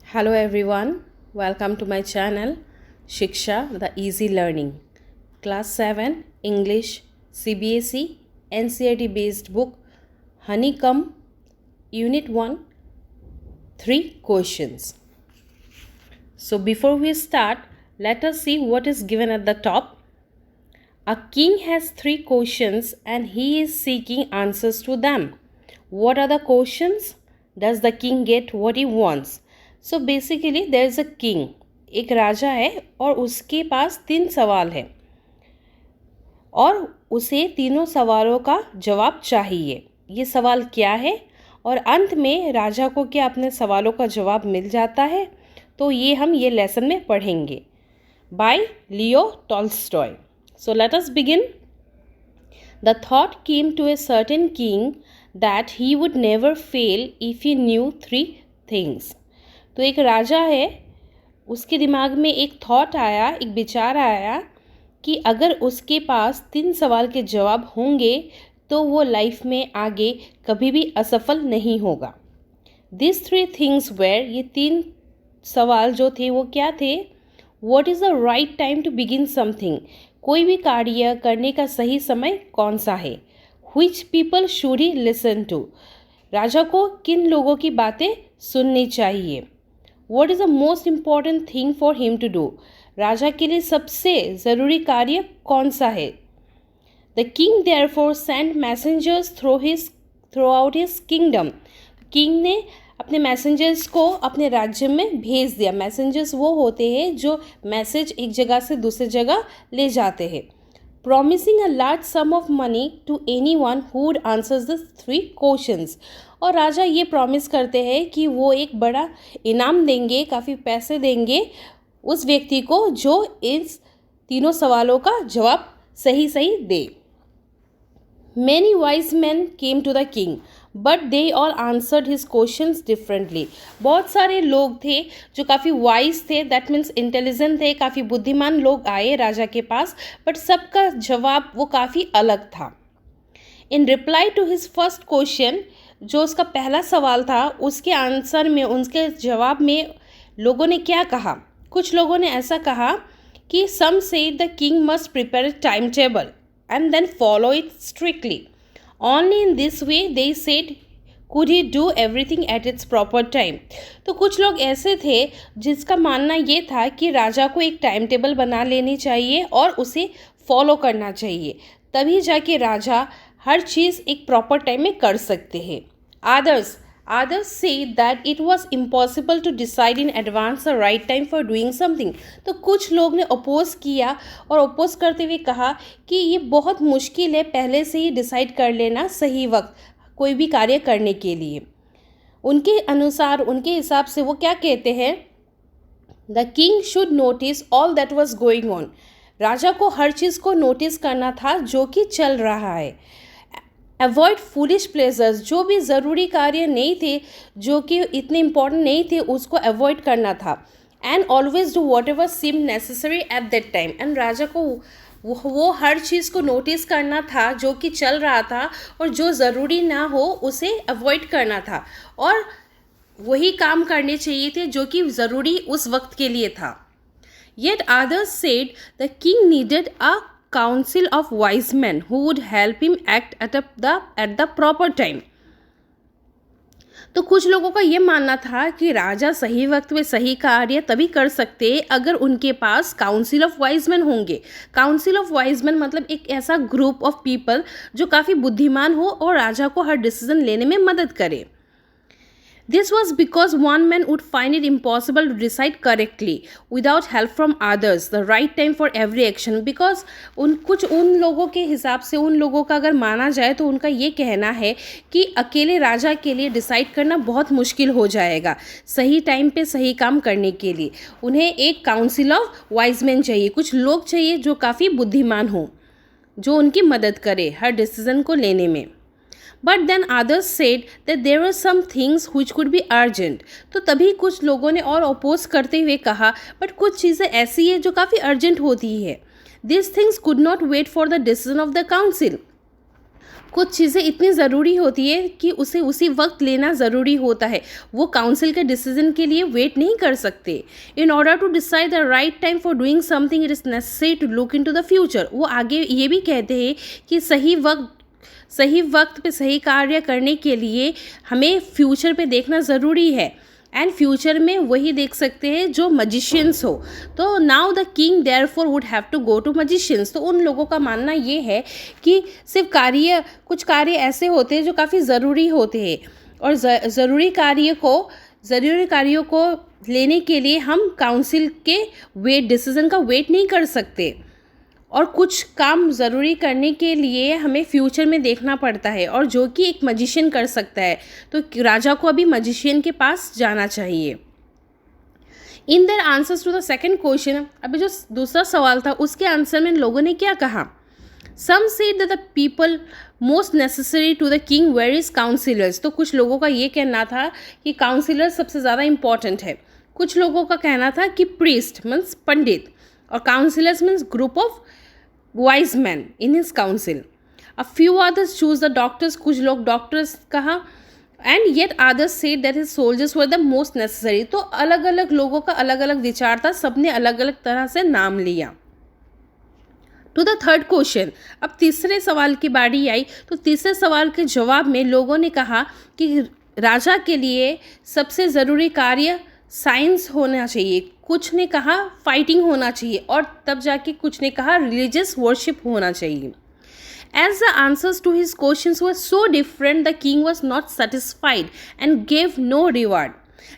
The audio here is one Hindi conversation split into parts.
Hello everyone, welcome to my channel Shiksha the Easy Learning. Class 7 English CBSE NCERT based book Honeycomb Unit 1 3 questions. So before we start, let us see what is given at the top. A king has 3 questions and he is seeking answers to them. What are the questions? Does the king get what he wants? So basically there is a king, एक राजा है और उसके पास 3 सवाल है और उसे तीनों सवालों का जवाब चाहिए. ये सवाल क्या है और अंत में राजा को क्या अपने सवालों का जवाब मिल जाता है, तो ये हम ये लेसन में पढ़ेंगे. By Leo Tolstoy. So let us begin. The thought came to a certain king that he would never fail if he knew 3 things. तो एक राजा है, उसके दिमाग में एक थॉट आया, एक विचार आया कि अगर उसके पास 3 सवाल के जवाब होंगे तो वो लाइफ में आगे कभी भी असफल नहीं होगा. दिस 3 थिंग्स वेयर, ये 3 सवाल जो थे वो क्या थे? What is the right time to begin something, कोई भी कार्य करने का सही समय कौन सा है? Which people should he listen to, राजा को किन लोगों की बातें सुननी चाहिए? What is the most important thing for him to do, राजा के लिए सबसे ज़रूरी कार्य कौन सा है? The king therefore sent messengers throughout his kingdom. King ने अपने मैसेंजर्स को अपने राज्य में भेज दिया. मैसेंजर्स वो होते हैं जो मैसेज एक जगह से दूसरी जगह ले जाते हैं. Promising a large sum of money to anyone who would answer the 3 questions. और राजा ये प्रॉमिस करते हैं कि वो एक बड़ा इनाम देंगे, काफ़ी पैसे देंगे उस व्यक्ति को जो इस तीनों सवालों का जवाब सही सही दे. Many wise men came to the king, but they all answered his questions differently. बहुत सारे लोग थे जो काफ़ी वाइज थे, दैट मीन्स इंटेलिजेंट थे, काफ़ी बुद्धिमान लोग आए राजा के पास, बट सबका जवाब वो काफ़ी अलग था. In reply to his first question, जो उसका पहला सवाल था, उसके आंसर में, उनके जवाब में लोगों ने क्या कहा? कुछ लोगों ने ऐसा कहा कि सम से the king must prepare a time table and then follow it strictly. Only in this way, they said, could he do everything at its proper time. तो कुछ लोग ऐसे थे जिसका मानना ये था कि राजा को एक टाइम टेबल बना लेनी चाहिए और उसे फॉलो करना चाहिए, तभी जाके राजा हर चीज़ एक प्रॉपर टाइम में कर सकते हैं. Others say that it was impossible to decide in advance the right time for doing something. तो कुछ लोग ने अपोज किया और अपोज करते हुए कहा कि ये बहुत मुश्किल है पहले से ही डिसाइड कर लेना सही वक्त कोई भी कार्य करने के लिए. उनके अनुसार, उनके हिसाब से वो क्या कहते हैं? The king should notice all that was going on. राजा को हर चीज़ को नोटिस करना था जो कि चल रहा है. अवॉइड फूलिश प्लेजर्स, जो भी ज़रूरी कार्य नहीं थे, जो कि इतने इम्पोर्टेंट नहीं थे, उसको अवॉइड करना था. And always do whatever seem necessary at that time. And राजा को वो हर चीज़ को नोटिस करना था जो कि चल रहा था, और जो ज़रूरी ना हो उसे अवॉइड करना था, और वही काम करने चाहिए थे जो कि ज़रूरी उस वक्त के लिए था. Yet others said the king needed a council of wise men who would help him act at the proper time. तो कुछ लोगों का ये मानना था कि राजा सही वक्त में सही कार्य तभी कर सकते हैं अगर उनके पास काउंसिल ऑफ वाइज मैन होंगे. काउंसिल ऑफ वाइज मैन मतलब एक ऐसा ग्रुप ऑफ पीपल जो काफ़ी बुद्धिमान हो और राजा को हर डिसीजन लेने में मदद करे. This was because one man would find it impossible to decide correctly without help from others, the right time for every action. Because उन लोगों के हिसाब से, उन लोगों का अगर माना जाए तो उनका ये कहना है कि अकेले राजा के लिए डिसाइड करना बहुत मुश्किल हो जाएगा सही टाइम पे सही काम करने के लिए. उन्हें एक काउंसिल ऑफ वाइज मैन चाहिए, कुछ लोग चाहिए जो काफ़ी बुद्धिमान हो, जो उनकी मदद करे हर डिसीजन को लेने में. But then others said that there were some things which could be urgent. तो तभी कुछ लोगों ने और अपोज करते हुए कहा, बट कुछ चीज़ें ऐसी है जो काफ़ी अर्जेंट होती है. These things could not wait for the decision of the council. कुछ चीज़ें इतनी ज़रूरी होती है कि उसे उसी वक्त लेना ज़रूरी होता है, वो काउंसिल के डिसीजन के लिए वेट नहीं कर सकते। In order to decide the right time for doing something it is necessary to look into the future. वो आगे ये भी कहते हैं कि सही वक्त पे सही कार्य करने के लिए हमें फ्यूचर पे देखना ज़रूरी है, एंड फ्यूचर में वही देख सकते हैं जो मजिशियंस हो। तो now the king therefore would have to go to magicians. तो उन लोगों का मानना ये है कि सिर्फ कुछ कार्य ऐसे होते हैं जो काफ़ी ज़रूरी होते हैं, और ज़रूरी कार्यों को लेने के लिए हम काउंसिल के डिसीजन का वेट नहीं कर सकते, और कुछ काम ज़रूरी करने के लिए हमें फ्यूचर में देखना पड़ता है, और जो कि एक मजिशियन कर सकता है। तो राजा को अभी मजिशियन के पास जाना चाहिए। In their answers to the second question, अभी जो दूसरा सवाल था उसके आंसर में लोगों ने क्या कहा। Some said that the people most necessary to the king were is councillors. तो कुछ लोगों का ये कहना था कि काउंसिलर सबसे ज़्यादा इंपॉर्टेंट है। कुछ लोगों का कहना था कि प्रीस्ट मीन्स पंडित, और councillors means group of wise men in his council. A few others choose the doctors, कुछ लोग डॉक्टर्स कहा, and yet others said that his soldiers were the most necessary. तो अलग अलग लोगों का अलग अलग विचार था, सबने अलग अलग तरह से नाम लिया। टू द थर्ड क्वेश्चन, अब तीसरे सवाल की बारी आई। तो तीसरे सवाल के जवाब में लोगों ने कहा कि राजा के लिए सबसे ज़रूरी कार्य साइंस होना चाहिए, कुछ ने कहा फाइटिंग होना चाहिए, और तब जाके कुछ ने कहा रिलीजियस वर्शिप होना चाहिए। As the answers to his questions were so different the king was not satisfied and gave no reward.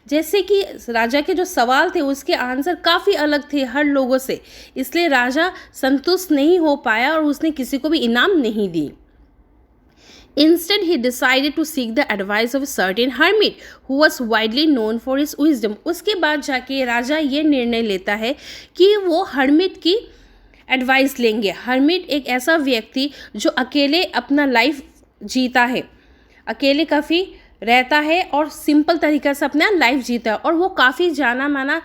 जैसे कि राजा के जो सवाल थे उसके आंसर काफ़ी अलग थे हर लोगों से, इसलिए राजा संतुष्ट नहीं हो पाया और उसने किसी को भी इनाम नहीं दी। Instead, he decided to seek the advice of a certain hermit who was widely known for his wisdom. उसके बाद जाके राजा ये निर्णय लेता है कि वो हर्मिट की एडवाइस लेंगे। हर्मिट एक ऐसा व्यक्ति जो अकेले अपना लाइफ जीता है, अकेले काफ़ी रहता है और सिंपल तरीक़ा से अपना लाइफ जीता है, और वो काफ़ी जाना माना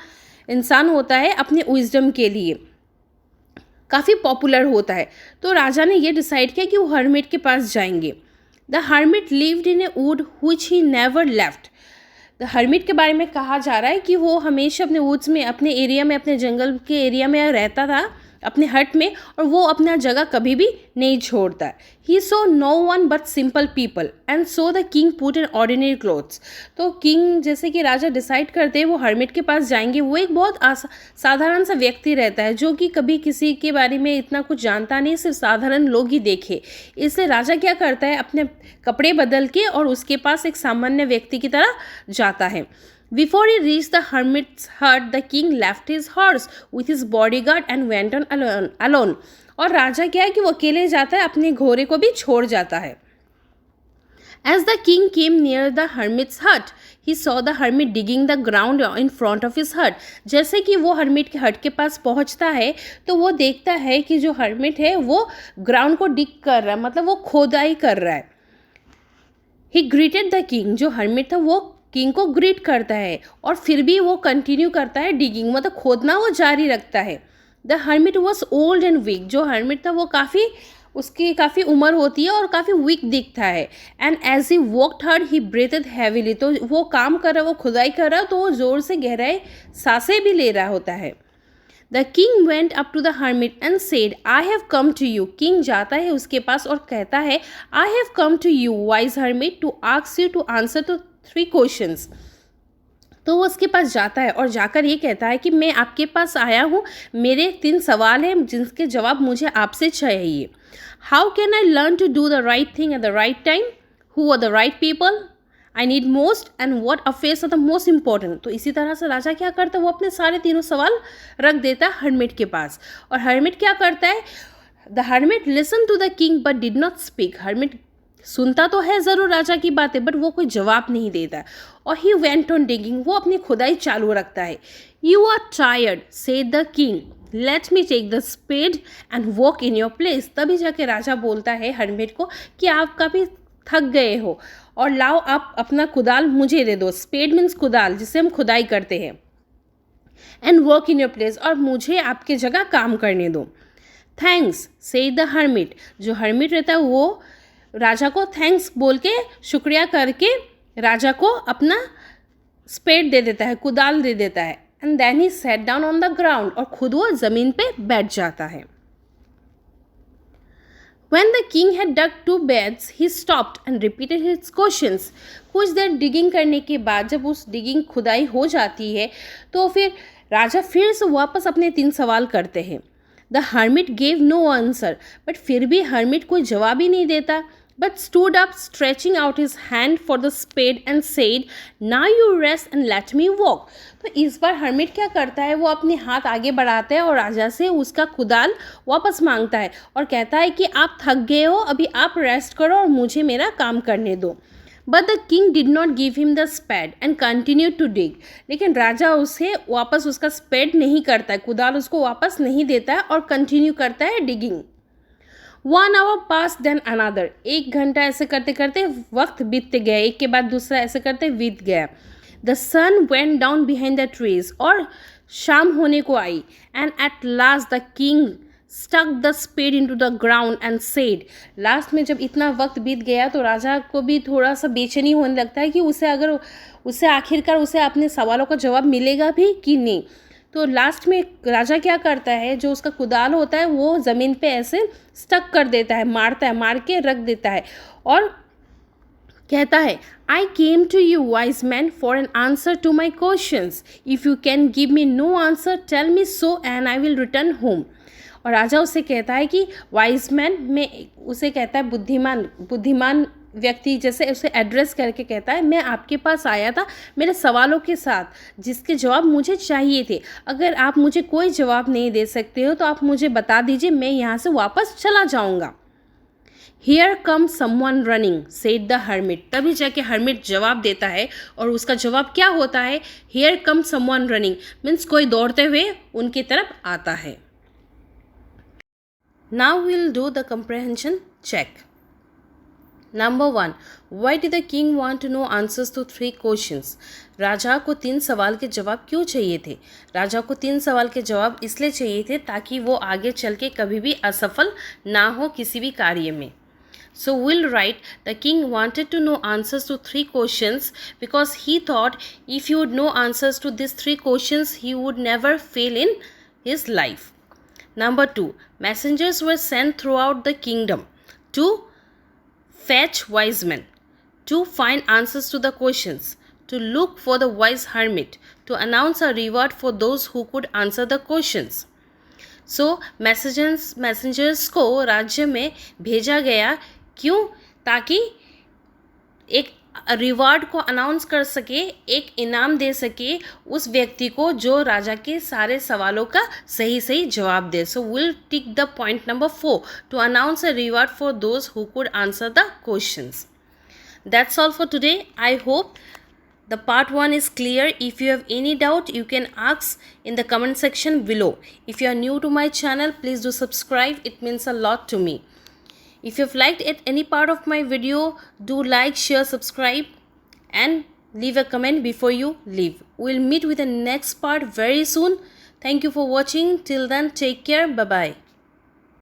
इंसान होता है अपने विजडम के लिए, काफ़ी पॉपुलर होता है। तो राजा ने ये डिसाइड किया कि वो हर्मिट के पास जाएंगे। The hermit lived in A would which he never left. The hermit के बारे में कहा जा रहा है कि वो हमेशा अपने वुड्स में, अपने एरिया में, अपने जंगल के एरिया में रहता था, अपने हट में, और वो अपना जगह कभी भी नहीं छोड़ता। He saw no one but simple people and so the king put in ordinary clothes. तो किंग जैसे कि राजा डिसाइड करते हैं वो हर्मिट के पास जाएंगे। वो एक बहुत साधारण सा व्यक्ति रहता है जो कि कभी किसी के बारे में इतना कुछ जानता नहीं, सिर्फ साधारण लोग ही देखे। इसलिए राजा क्या करता है, अपने कपड़े बदल के और उसके पास एक सामान्य व्यक्ति की तरह जाता है। Before he reached the hermit's hut, the king left his horse with his bodyguard and went on alone. और राजा क्या है कि वो अकेले जाता है, अपने घोड़े को भी छोड़ जाता है। As the king came near the hermit's hut, he saw the hermit digging the ground in front of his hut. जैसे कि वो hermit के hut के पास पहुंचता है तो वो देखता है कि जो hermit है वो ground को dig कर रहा है, मतलब वो खोदाई कर रहा है। He greeted the king, जो hermit था वो किंग को ग्रीट करता है, और फिर भी वो कंटिन्यू करता है डिगिंग, मतलब खोदना वो जारी रखता है। The hermit was old and weak, जो हर्मिट था वो उसकी काफ़ी उम्र होती है और काफ़ी वीक दिखता है। And as he walked hard he breathed heavily, तो वो काम कर रहा है, वो खुदाई कर रहा है तो वो ज़ोर से गहराई सांसें भी ले रहा होता है। The king went up to the hermit and said I have come to you. King जाता है उसके पास और कहता है I have come to you wise hermit to ask you to answer to 3 questions. तो वो उसके पास जाता है और जाकर ये कहता है कि मैं आपके पास आया हूँ, मेरे 3 सवाल हैं जिनके जवाब मुझे आपसे चाहिए। How can I learn to do the right thing at the right time, who are the right people I need most, and what affairs are the most important. तो इसी तरह से राजा क्या करता है, वो अपने सारे 3 सवाल रख देता है हर्मिट के पास। और हर्मिट क्या करता है, the hermit listen to the king but did not speak. Hermit सुनता तो है ज़रूर राजा की बातें, बट वो कोई जवाब नहीं देता। और ही वेंट ऑन डिगिंग, वो अपनी खुदाई चालू रखता है। You are tired said the king, let me take the spade and walk in your place. तभी जाके राजा बोलता है हर्मिट को कि आप काफ़ी थक गए हो और लाओ आप अपना कुदाल मुझे दे दो। स्पेड मीन्स कुदाल जिससे हम खुदाई करते हैं। And walk in your place, और मुझे आपके जगह काम करने दो। थैंक्स सेड द हर्मिट, जो हर्मिट रहता है वो राजा को थैंक्स बोल के, शुक्रिया करके राजा को अपना स्पेड दे देता है, कुदाल दे देता है। And then he sat down on the ground, और खुद वो ज़मीन पे बैठ जाता है। When the king had dug 2 beds, he stopped and repeated his questions. कुछ देर डिगिंग करने के बाद जब उस डिगिंग खुदाई हो जाती है तो फिर राजा फिर से वापस अपने 3 सवाल करते हैं। The hermit gave no answer, but फिर भी hermit कोई जवाब ही नहीं देता, but stood up, stretching out his hand for the spade and said, "Now you rest and let me walk." तो इस बार hermit क्या करता है, वो अपने हाथ आगे बढ़ाता है और राजा से उसका कुदाल वापस मांगता है और कहता है कि आप थक गए हो, अभी आप रेस्ट करो और मुझे मेरा काम करने दो। But the king did not give him the spade and continued to dig. लेकिन राजा उसे वापस उसका स्पेड नहीं करता है, कुदाल उसको वापस नहीं देता है और कंटिन्यू करता है digging. 1 hour passed then another. 1 घंटा ऐसे करते करते वक्त बीतते गया, एक के बाद दूसरा ऐसे करते बीत गया। The sun went down behind the trees, और शाम होने को आई। And at last the king stuck the spade into the ground and said, last में जब इतना वक्त बीत गया तो राजा को भी थोड़ा सा बेचैनी होने लगता है कि उसे आखिरकार उसे अपने सवालों का जवाब मिलेगा भी कि नहीं। तो लास्ट में राजा क्या करता है, जो उसका कुदाल होता है वो ज़मीन पे ऐसे स्टक कर देता है, मार के रख देता है और कहता है, I came to you wise man for an answer to my questions. If you can give me no answer tell me so and I will return home. और राजा उसे कहता है कि वाइज मैन में उसे कहता है बुद्धिमान व्यक्ति, जैसे उसे एड्रेस करके कहता है, मैं आपके पास आया था मेरे सवालों के साथ जिसके जवाब मुझे चाहिए थे। अगर आप मुझे कोई जवाब नहीं दे सकते हो तो आप मुझे बता दीजिए, मैं यहाँ से वापस चला जाऊँगा। Here comes someone running, said the hermit. तभी जाके hermit जवाब देता है और उसका जवाब क्या होता है, Here comes someone running, means कोई दौड़ते हुए उनकी तरफ आता है। Now we'll do the comprehension check. Number 1. Why did the king want to know answers to 3 questions? राजा को 3 सवाल के जवाब क्यों चाहिए थे? राजा को 3 सवाल के जवाब इसलिए चाहिए थे ताकि वो आगे चल के कभी भी असफल ना हो किसी भी कार्य में। So we'll write, the king wanted to know answers to 3 questions because he thought if he would know answers to these 3 questions, he would never fail in his life. Number 2. Messengers were sent throughout the kingdom to fetch wise men, to find answers to the questions, to look for the wise hermit, to announce a reward for those who could answer the questions. So messengers को राज्य में भेजा गया, क्यों? ताकि एक रिवार्ड को अनाउंस कर सके, एक इनाम दे सके उस व्यक्ति को जो राजा के सारे सवालों का सही जवाब दे। So will tick the point number 4, to announce a reward for those who could answer the questions. That's all for today. I hope the part 1 is clear. If you have any doubt, you can ask in the comment section below. If you are new to my channel, please do subscribe. It means a lot to me. If you've liked any part of my video, do like, share, subscribe and leave a comment before you leave. We'll meet with the next part very soon. Thank you for watching. Till then, take care. Bye-bye.